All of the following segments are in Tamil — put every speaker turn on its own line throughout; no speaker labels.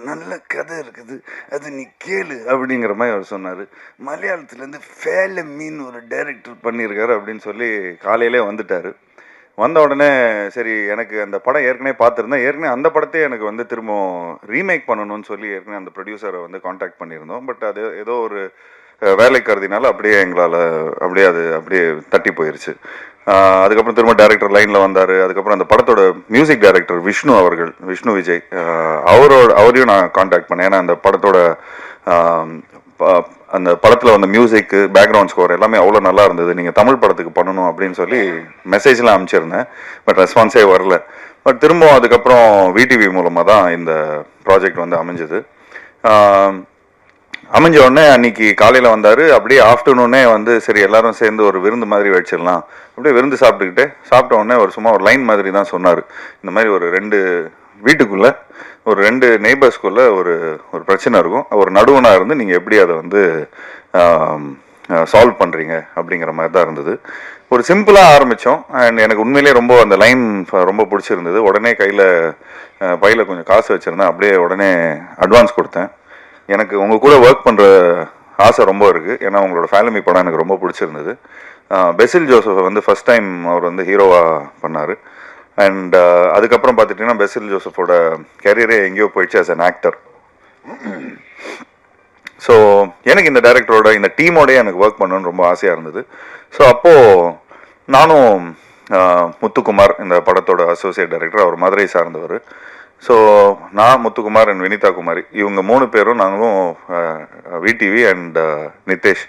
நல்ல கதை இருக்குது, அது நீ கேளு அப்படிங்கிற மாதிரி அவர் சொன்னார். மலையாளத்துலேருந்து ஃபேல மீன் ஒரு டைரக்டர் பண்ணியிருக்காரு அப்படின்னு சொல்லி காலையிலே வந்துட்டார். வந்த உடனே சரி, எனக்கு அந்த படம் ஏற்கனவே பார்த்துருந்தேன். ஏற்கனவே அந்த படத்தையே எனக்கு வந்து திரும்ப ரீமேக் பண்ணணும்னு சொல்லி ஏற்கனவே அந்த ப்ரொடியூசரை வந்து காண்டாக்ட் பண்ணியிருந்தோம். பட் அது ஏதோ ஒரு வேலை கருதினால அப்படியே எங்களால் அப்படியே தட்டி போயிருச்சு. அதுக்கப்புறம் திரும்ப டைரக்டர் லைனில் வந்தார். அதுக்கப்புறம் அந்த படத்தோட மியூசிக் டைரக்டர் விஷ்ணு விஜய், அவரையும் நான் காண்டாக்ட் பண்ணேன். ஏன்னா அந்த படத்தோட அந்த படத்தில் வந்த மியூசிக்கு, பேக்ரவுண்ட் ஸ்கோர் எல்லாமே அவ்வளோ நல்லா இருந்தது. நீங்கள் தமிழ் படத்துக்கு பண்ணணும் அப்படின்னு சொல்லி மெசேஜ்லாம் அனுப்பிச்சிருந்தேன். பட் ரெஸ்பான்ஸே வரல. பட் திரும்ப அதுக்கப்புறம் விடிவி மூலமாக தான் இந்த ப்ராஜெக்ட் வந்து அமைஞ்சது. அமைஞ்ச உடனே அன்னைக்கு காலையில் வந்தார். அப்படியே ஆஃப்டர்நூனே வந்து சரி எல்லாரும் சேர்ந்து ஒரு விருந்து மாதிரி வச்சிடலாம், அப்படியே விருந்து சாப்பிட்ட உடனே சும்மா ஒரு லைன் மாதிரி தான் சொன்னார். இந்த மாதிரி ஒரு 2 வீட்டுக்குள்ளே ஒரு 2 நெய்பர்ஸ்குள்ளே ஒரு பிரச்சனை இருக்கும், ஒரு நடுவனாக இருந்து நீங்கள் எப்படி அதை வந்து சால்வ் பண்ணுறீங்க அப்படிங்கிற மாதிரி தான் இருந்தது. ஒரு சிம்பிளாக ஆரம்பித்தோம். அண்ட் எனக்கு உண்மையிலே ரொம்ப அந்த லைன் ரொம்ப பிடிச்சிருந்தது. உடனே பையில் கொஞ்சம் காசு வச்சுருந்தேன். அப்படியே உடனே அட்வான்ஸ் கொடுத்தேன். எனக்கு உங்கள் கூட ஒர்க் பண்ணுற ஆசை ரொம்ப இருக்குது. ஏன்னா உங்களோட ஃபேமிலி படம் எனக்கு ரொம்ப பிடிச்சிருந்தது. பெசில் ஜோசஃபை வந்து ஃபஸ்ட் டைம் அவர் வந்து ஹீரோவாக பண்ணார். அண்ட் அதுக்கப்புறம் பார்த்துட்டிங்கன்னா பெசில் ஜோசஃபோட கேரியரே எங்கேயோ போயிடுச்சு ஆஸ் அன் ஆக்டர். ஸோ எனக்கு இந்த டைரக்டரோட இந்த டீமோடய எனக்கு ஒர்க் பண்ணணும்னு ரொம்ப ஆசையாக இருந்தது. ஸோ அப்போது நானும் முத்துக்குமார், இந்த படத்தோட அசோசியேட் டைரக்டர், அவர் மதுரை சார்ந்தவர். ஸோ நான், முத்துக்குமார் அண்ட் வினிதா குமாரி, இவங்க 3 பேரும் நாங்களும் விடிவி அண்ட் நிதேஷ்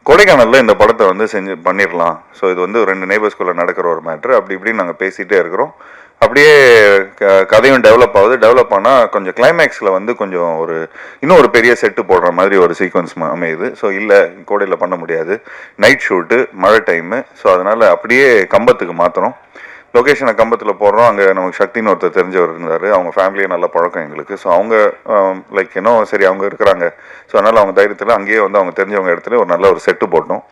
கொடைக்கானலில் இந்த படத்தை வந்து பண்ணிடலாம். ஸோ இது வந்து 2 நெய்பர்ஸ்குள்ளே நடக்கிற ஒரு மேட்ரு. அப்படி இப்படின்னு நாங்கள் பேசிகிட்டே இருக்கிறோம். அப்படியே கதையும் டெவலப் ஆனால் கொஞ்சம் கிளைமேக்ஸில் வந்து கொஞ்சம் இன்னும் ஒரு பெரிய செட்டு போடுற மாதிரி ஒரு சீக்வன்ஸ் அமையுது. ஸோ இல்லை, கோடையில் பண்ண முடியாது, நைட் ஷூட்டு, மழை டைமு. ஸோ அதனால் அப்படியே கம்பத்துக்கு மாற்றணும். லொக்கேஷனை கம்பத்தில் போடுறோம். அங்கே நமக்கு சக்தின்னு ஒருத்தர் தெரிஞ்சவர் இருந்தார். அவங்க ஃபேமிலியே நல்ல பழக்கம் எங்களுக்கு. ஸோ அவங்க சரி அவங்க இருக்கிறாங்க. ஸோ அதனால் அவங்க தைரியத்தில் அங்கேயே வந்து அவங்க தெரிஞ்சவங்க இடத்துல ஒரு நல்ல ஒரு செட்டு போட்டோம்.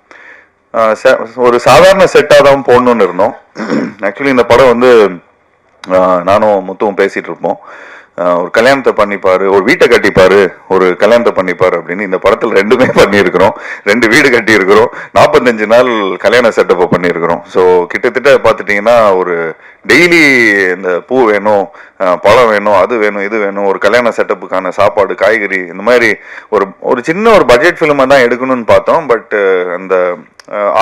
ஒரு சாதாரண செட்டாக தான் போடணுன்னு இருந்தோம். ஆக்சுவலி இந்த படம் வந்து நானும் முத்துவும் பேசிகிட்டு இருப்போம். ஒரு கல்யாணத்தை பண்ணிப்பாரு, ஒரு வீட்டை கட்டிப்பாரு, ஒரு கல்யாணத்தை பண்ணிப்பாரு அப்படின்னு. இந்த படத்தில் 2மே பண்ணியிருக்கிறோம். 2 வீடு கட்டியிருக்கிறோம், 45 நாள் கல்யாண செட்டப்பை பண்ணியிருக்கிறோம். ஸோ கிட்டத்தட்ட பார்த்துட்டிங்கன்னா ஒரு டெய்லி இந்த பூ வேணும், பழம் வேணும், அது வேணும், இது வேணும், ஒரு கல்யாண செட்டப்புக்கான சாப்பாடு, காய்கறி, இந்த மாதிரி ஒரு சின்ன ஒரு பட்ஜெட் ஃபிலிமை தான் எடுக்கணும்னு பார்த்தோம். பட் அந்த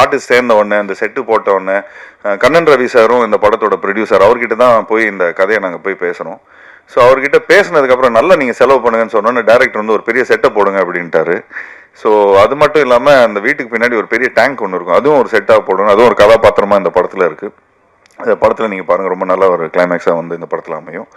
ஆர்டிஸ்ட் சேர்ந்த உடனே, அந்த செட்டு போட்ட உடனே, கண்ணன் ரவி சாரும் இந்த படத்தோட ப்ரொடியூசர், அவர்கிட்ட தான் போய் இந்த கதையை நாங்கள் போய் பேசுகிறோம். ஸோ அவர்கிட்ட பேசினதுக்கப்புறம் நல்லா நீங்கள் செலவு பண்ணுங்கன்னு சொன்னோன்னே டேரக்டர் வந்து ஒரு பெரிய செட்டை போடுங்க அப்படின்ட்டாரு. ஸோ அது மட்டும் இல்லாமல் அந்த வீட்டுக்கு பின்னாடி ஒரு பெரிய டேங்க் ஒன்று இருக்கும், அதுவும் ஒரு செட்டாக போடணும். அதுவும் ஒரு கதாபாத்திரமாக இந்த படத்தில் இருக்குது. அந்த படத்தில் நீங்கள் பாருங்கள், ரொம்ப நல்ல ஒரு கிளைமேக்ஸாக வந்து இந்த படத்தில் அமையும்.